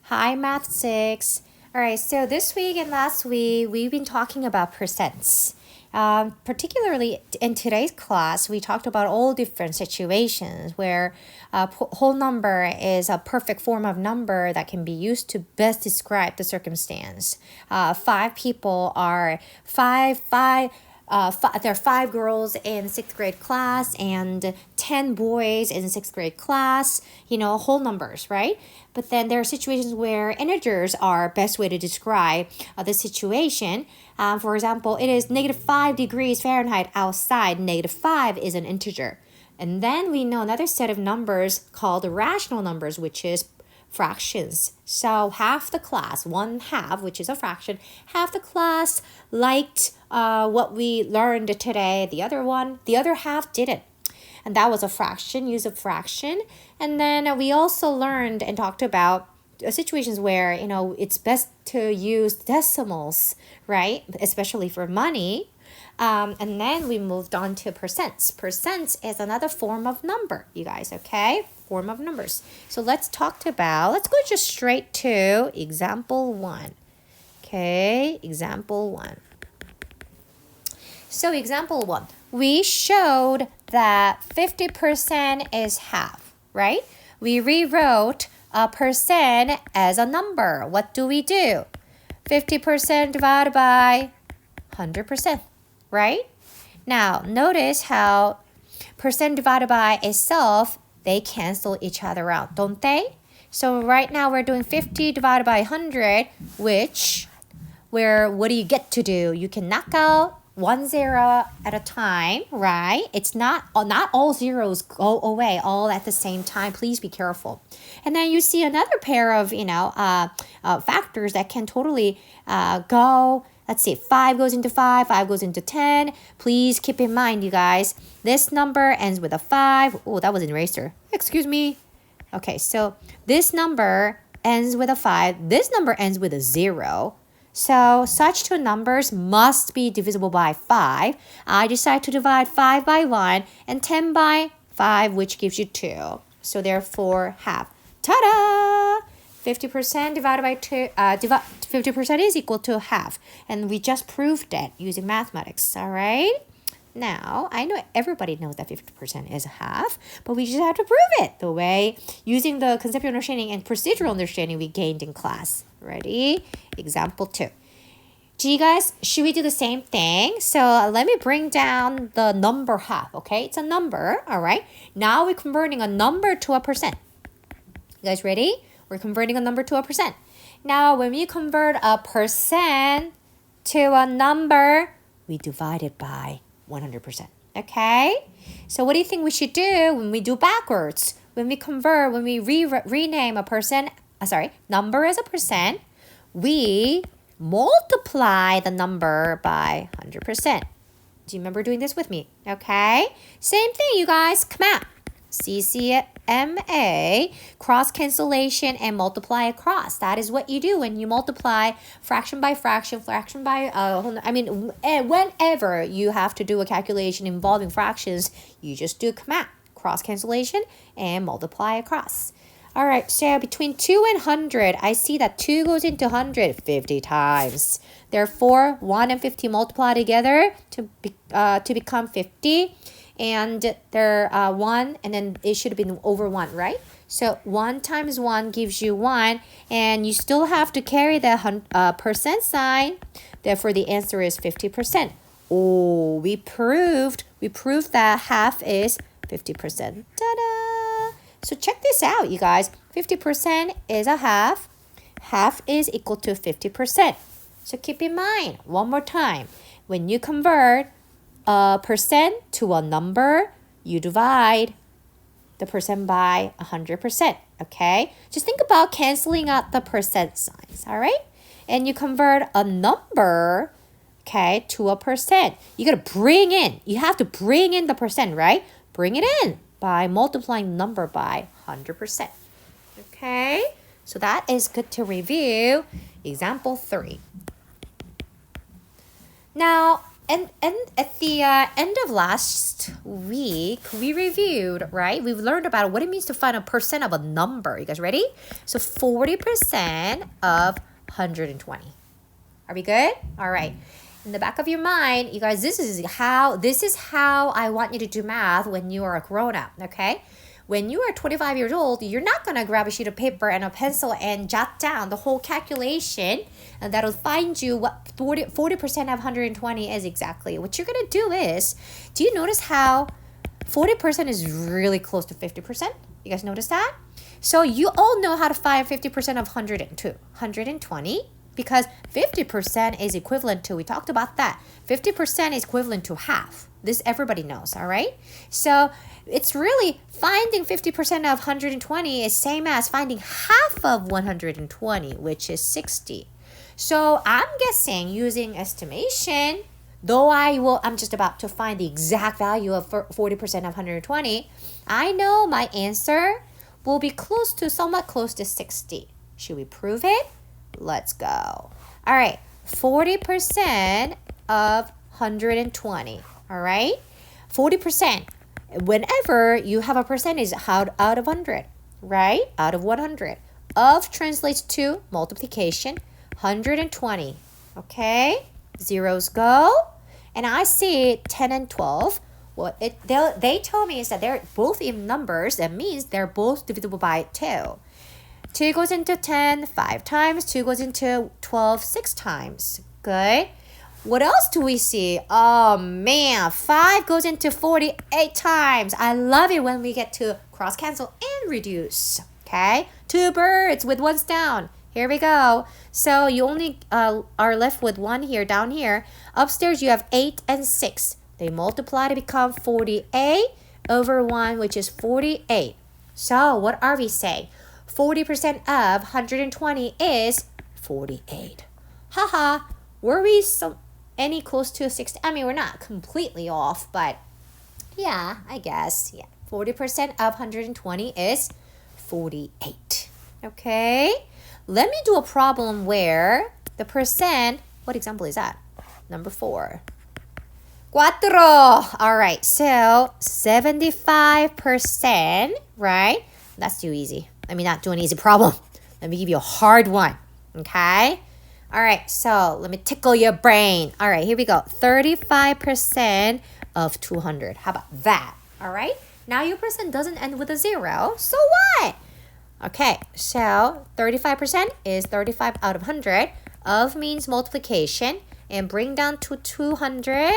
Hi, Math 6. All right, so this week and last week, we've been talking about percents. Particularly in today's class, we talked about all different situations where a whole number is a perfect form of number that can be used to best describe the circumstance. Five people are there are five girls in sixth grade class and 10 boys in sixth grade class, whole numbers, right? But then there are situations where integers are best way to describe the situation. For example, it is -5 degrees Fahrenheit outside. -5 is an integer. And then we know another set of numbers called rational numbers, which is fractions. So half the class, one half, which is a fraction, half the class liked what we learned today. The other half didn't. And that was a fraction, use of fraction. And then we also learned and talked about situations where, it's best to use decimals, right? Especially for money. And then we moved on to percents. Percents is another form of number, you guys, okay? Form of numbers. So let's go just straight to example 1. Okay, example 1. So example 1, we showed that 50% is half, right? We rewrote a percent as a number. What do we do? 50% divided by 100%, right? Now, notice how percent divided by itself, they cancel each other out, don't they? So right now we're doing 50 divided by 100, what do you get to do? You can knock out 1 0 at a time, right? It's not all zeros go away all at the same time. Please be careful. And then you see another pair of factors that can totally go. Let's see, 5 goes into 5, 5 goes into 10. Please keep in mind, you guys, this number ends with a 5. Oh, that was an eraser. Excuse me. Okay, so this number ends with a 5. This number ends with a 0. So such two numbers must be divisible by 5. I decide to divide 5 by 1 and 10 by 5, which gives you 2. So therefore, half. Ta-da! 50% divided by 2, 50% is equal to half. And we just proved that using mathematics, all right? Now, I know everybody knows that 50% is half, but we just have to prove it the way using the conceptual understanding and procedural understanding we gained in class. Ready? Example 2. Do you guys, should we do the same thing? So let me bring down the number half, okay? It's a number, all right? Now we're converting a number to a percent. You guys ready? We're converting a number to a percent. Now, when we convert a percent to a number, we divide it by 100%. Okay? So what do you think we should do when we do backwards? When we rename number as a percent, we multiply the number by 100%. Do you remember doing this with me? Okay? Same thing, you guys. Come out. CCMA, cross cancellation and multiply across. That is what you do when you multiply fraction by fraction by, whenever you have to do a calculation involving fractions, you just do cross cancellation and multiply across. All right, so between 2 and 100, I see that 2 goes into 100 50 times. Therefore, 1 and 50 multiply together to become 50. And they're 1, and then it should have been over 1, right? So 1 times 1 gives you 1, and you still have to carry the percent sign. Therefore, the answer is 50%. Oh, we proved that half is 50%. Ta-da! So check this out, you guys. 50% is a half. Half is equal to 50%. So keep in mind, one more time, when you convert a percent to a number, you divide the percent by 100%, okay? Just think about canceling out the percent signs, all right? And you convert a number, okay, to a percent. You have to bring in the percent, right? Bring it in by multiplying number by 100%, okay? So that is good to review. Example 3. Now, and at the end of last week, we reviewed, right? We've learned about what it means to find a percent of a number. You guys ready? So 40% of 120. Are we good? All right. In the back of your mind, you guys, this is how I want you to do math when you are a grown up, okay? When you are 25 years old, you're not going to grab a sheet of paper and a pencil and jot down the whole calculation, and that'll find you what 40% of 120 is exactly. What you're going to do is, do you notice how 40% is really close to 50%? You guys notice that? So you all know how to find 50% of 120, because 50% is equivalent to, we talked about that, 50% is equivalent to half. This everybody knows, all right? So it's really finding 50% of 120 is same as finding half of 120, which is 60. So I'm guessing using estimation, though I'm just about to find the exact value of 40% of 120, I know my answer will be somewhat close to 60. Should we prove it? Let's go. All right, 40% of 120. All right, 40%. Whenever you have a percentage out of 100, right? Out of 100. Of translates to multiplication, 120. Okay, zeros go. And I see 10 and 12. What they told me is that they're both even numbers. That means they're both divisible by 2. 2 goes into 10 5 times. 2 goes into 12 6 times. Good. What else do we see? Oh man, 5 goes into 48 times. I love it when we get to cross cancel and reduce. Okay, 2 birds with 1 stone. Here we go. So you only are left with 1 here, down here. Upstairs you have 8 and 6. They multiply to become 48 over 1, which is 48. So what are we saying? 40% of 120 is 48. Haha, were we any close to 60? I mean, we're not completely off, but yeah, I guess. Yeah, 40% of 120 is 48. Okay, let me do a problem where the percent, what example is that? Number 4. Cuatro. All right, so 75%, right? That's too easy. Let me not do an easy problem. Let me give you a hard one, okay? All right, so let me tickle your brain. All right, here we go. 35% of 200. How about that? All right, now your percent doesn't end with a 0, so what? Okay, so 35% is 35 out of 100. Of means multiplication, and bring down to 200.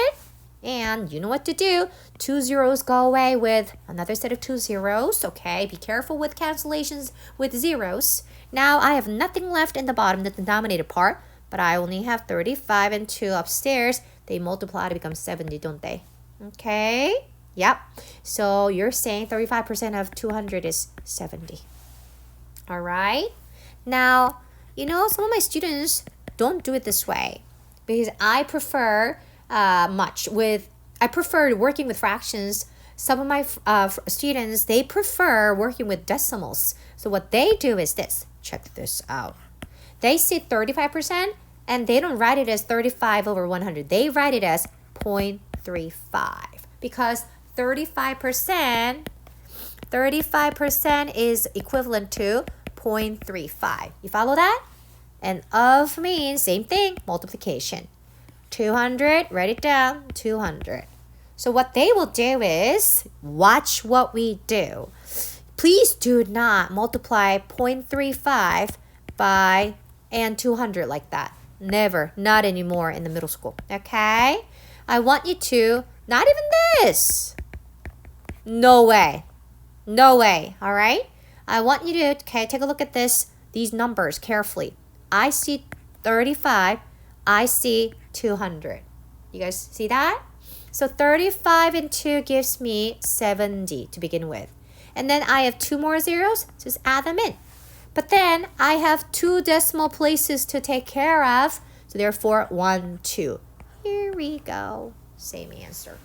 And you know what to do. 2 zeros go away with another set of 2 zeros. Okay, be careful with cancellations with zeros. Now I have nothing left in the bottom, the denominator part, but I only have 35 and 2 upstairs. They multiply to become 70, don't they? Okay, yep. So you're saying 35% of 200 is 70. All right. Now, you know, some of my students don't do it this way because I prefer working with fractions. Some of my students, they prefer working with decimals. So what they do is this. Check this out. They see 35% and they don't write it as 35 over 100. They write it as 0.35 because 35% is equivalent to 0.35. You follow that? And of means same thing, multiplication. 200, write it down, 200. So what they will do is, watch what we do. Please do not multiply 0.35 by and 200 like that. Never, not anymore in the middle school, okay? I want you to, not even this. No way, all right? I want you to, okay, take a look at these numbers carefully. I see 35, I see 200. You guys see that? So 35 and 2 gives me 70 to begin with. And then I have 2 more zeros, just add them in. But then I have 2 decimal places to take care of. So therefore, 1, 2. Here we go. Same answer.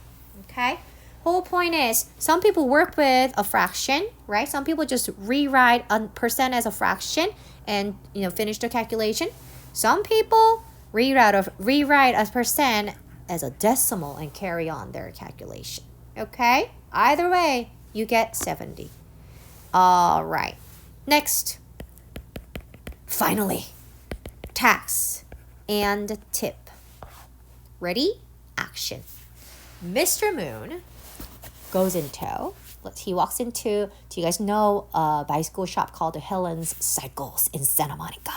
Okay? Whole point is, some people work with a fraction, right? Some people just rewrite a percent as a fraction and, finish the calculation. Some people rewrite a percent as a decimal and carry on their calculation. Okay? Either way, you get 70. All right. Next. Finally, tax and tip. Ready? Action. Mr. Moon goes into, he walks into, do you guys know a bicycle shop called Helen's Cycles in Santa Monica?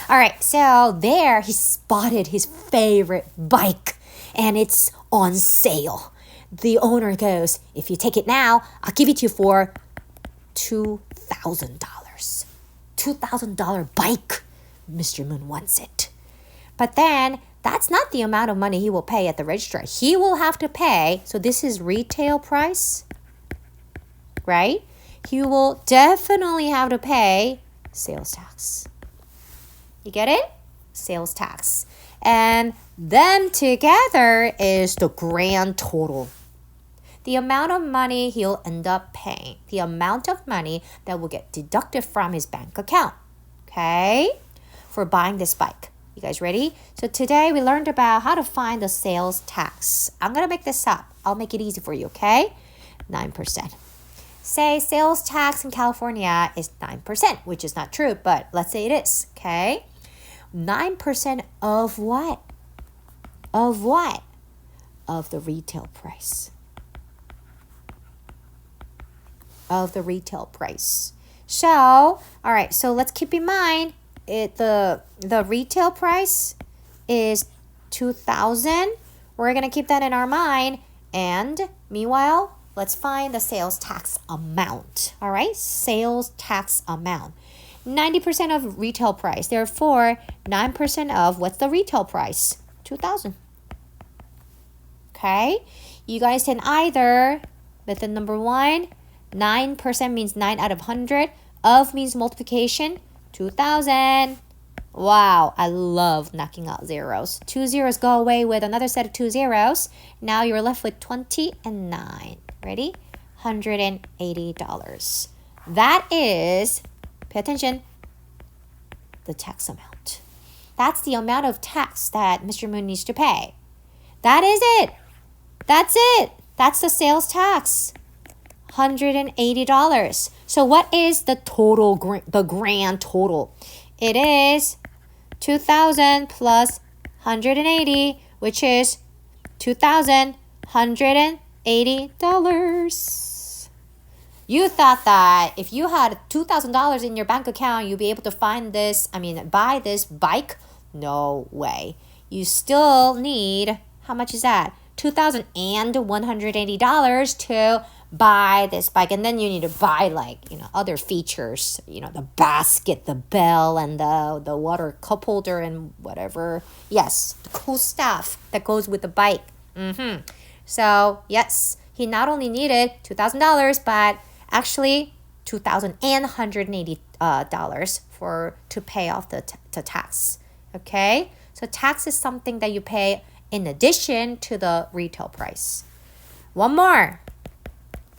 All right, so there he spotted his favorite bike and it's on sale. The owner goes, if you take it now, I'll give it to you for $2,000. $2,000 bike. Mr. Moon wants it. But then that's not the amount of money he will pay at the register. He will have to pay, so this is retail price, right? He will definitely have to pay sales tax. You get it? Sales tax. And them together is the grand total. The amount of money he'll end up paying. The amount of money that will get deducted from his bank account. Okay? For buying this bike. You guys ready? So today we learned about how to find the sales tax. I'm going to make this up. I'll make it easy for you, okay? 9%. Say sales tax in California is 9%, which is not true, but let's say it is, okay? 9% of what? Of what? Of the retail price. Of the retail price. So, all right, so let's keep in mind the retail price is $2,000. We're going to keep that in our mind. And meanwhile, let's find the sales tax amount. All right, sales tax amount. 90% of retail price. Therefore, 9% of what's the retail price? $2,000. Okay? You guys can either, method number 1, 9% means 9 out of 100. Of means multiplication. 2,000. Wow, I love knocking out zeros. 2 zeros go away with another set of 2 zeros. Now you're left with 20 and 9. Ready? $180. That is, pay attention, the tax amount. That's the amount of tax that Mr. Moon needs to pay. That is it. That's it. That's the sales tax. $180. So what is the total, the grand total? It is 2,000 plus 180, which is $2,180. You thought that if you had $2,000 in your bank account, you'd be able to buy this bike? No way. You still need, how much is that? $2,180 to buy this bike. And then you need to buy other features, the basket, the bell, and the water cup holder and whatever. Yes, the cool stuff that goes with the bike. So yes, he not only needed $2,000, but actually $2,180 to pay off the tax. Okay, so tax is something that you pay in addition to the retail price. One more.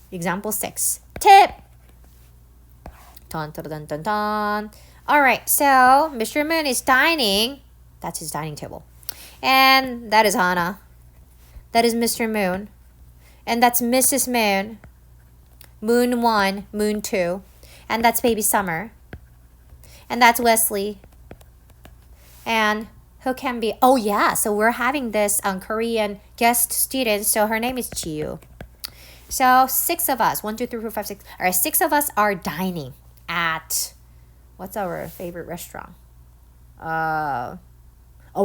Example 6. Tip. Dun, dun, dun, dun, dun. All right, so Mr. Moon is dining. That's his dining table. And that is Hana. That is Mr. Moon. And that's Mrs. Moon. Moon 1, Moon 2. And that's Baby Summer. And that's Wesley. And who can be? Oh, yeah. So we're having this Korean guest student. So her name is Jiu. So 6 of us. 1, 2, 3, 4, 5, 6. All right, 6 of us are dining at, what's our favorite restaurant? We're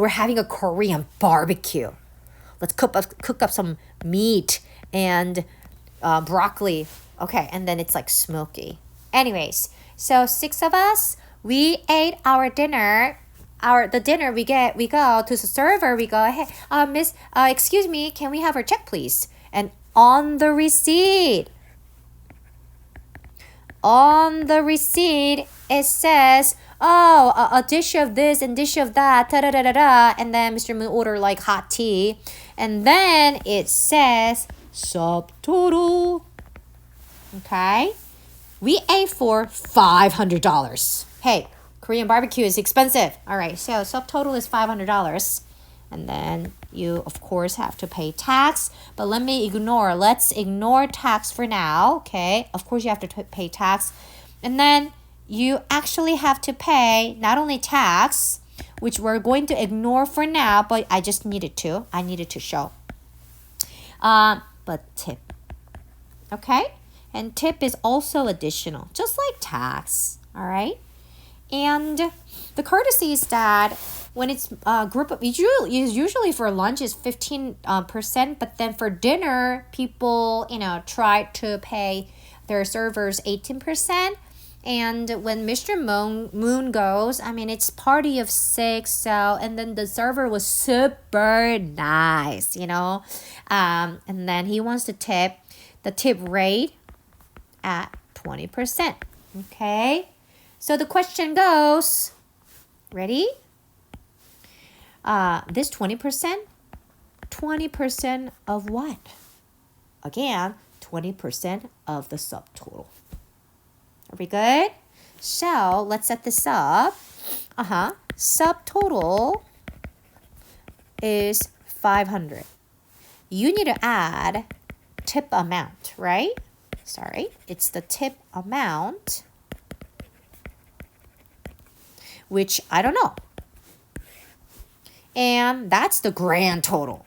having a Korean barbecue. Let's cook up some meat and broccoli. Okay, and then it's like smoky. Anyways, so 6 of us, we ate our dinner. The dinner we go to the server. We go, hey, miss, excuse me, can we have our check, please? And on the receipt, it says, a dish of this and dish of that, da-da-da-da-da. And then Mr. Moon ordered like hot tea. And then it says subtotal. Okay. We ate for $500. Hey, Korean barbecue is expensive. All right, so subtotal is $500. And then You, of course, have to pay tax, but let's ignore tax for now, okay? Of course, you have to pay tax. And then you actually have to pay not only tax, which we're going to ignore for now, but I needed to show. But tip, okay? And tip is also additional, just like tax, all right? And the courtesy is that when it's a group of, usually for lunch is 15%, but then for dinner, people, try to pay their servers 18%. And when Mr. Moon goes, it's party of 6, so, and then the server was super nice, and then he wants to tip the tip rate at 20%, okay? So the question goes, ready? This 20%? 20% of what? Again, 20% of the subtotal. Are we good? So let's set this up. Subtotal is 500. You need to add tip amount, right? Sorry, it's the tip amount, which I don't know. And that's the grand total.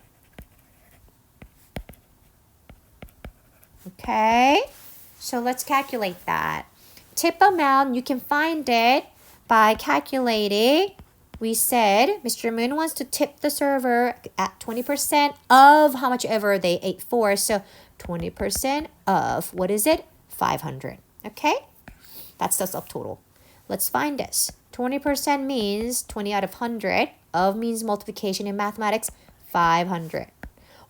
Okay, so let's calculate that. Tip amount, you can find it by calculating. We said Mr. Moon wants to tip the server at 20% of how much ever they ate for. So 20% of, what is it? 500. Okay, that's the subtotal. Let's find this. 20% means 20 out of 100. Of means multiplication in mathematics, 500.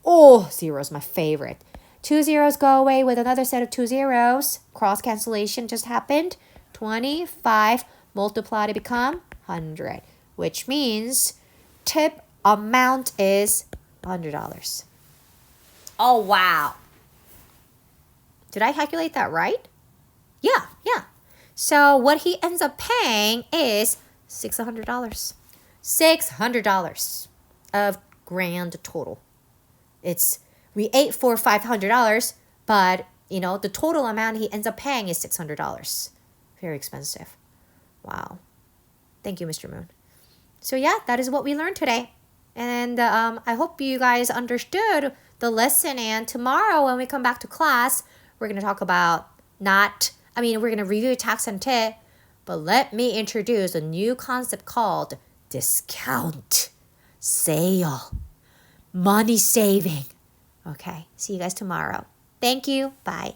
Oh, zero is my favorite. 2 zeros go away with another set of 2 zeros. Cross cancellation just happened. 25 multiplied to become 100, which means tip amount is $100. Oh, wow. Did I calculate that right? Yeah. So what he ends up paying is $600. $600 of grand total. We ate for $500, but the total amount he ends up paying is $600. Very expensive. Wow. Thank you, Mr. Moon. So yeah, that is what we learned today. And I hope you guys understood the lesson. And tomorrow when we come back to class, we're going to talk about we're going to review tax and tip, but let me introduce a new concept called discount, sale, money saving. Okay, see you guys tomorrow. Thank you. Bye.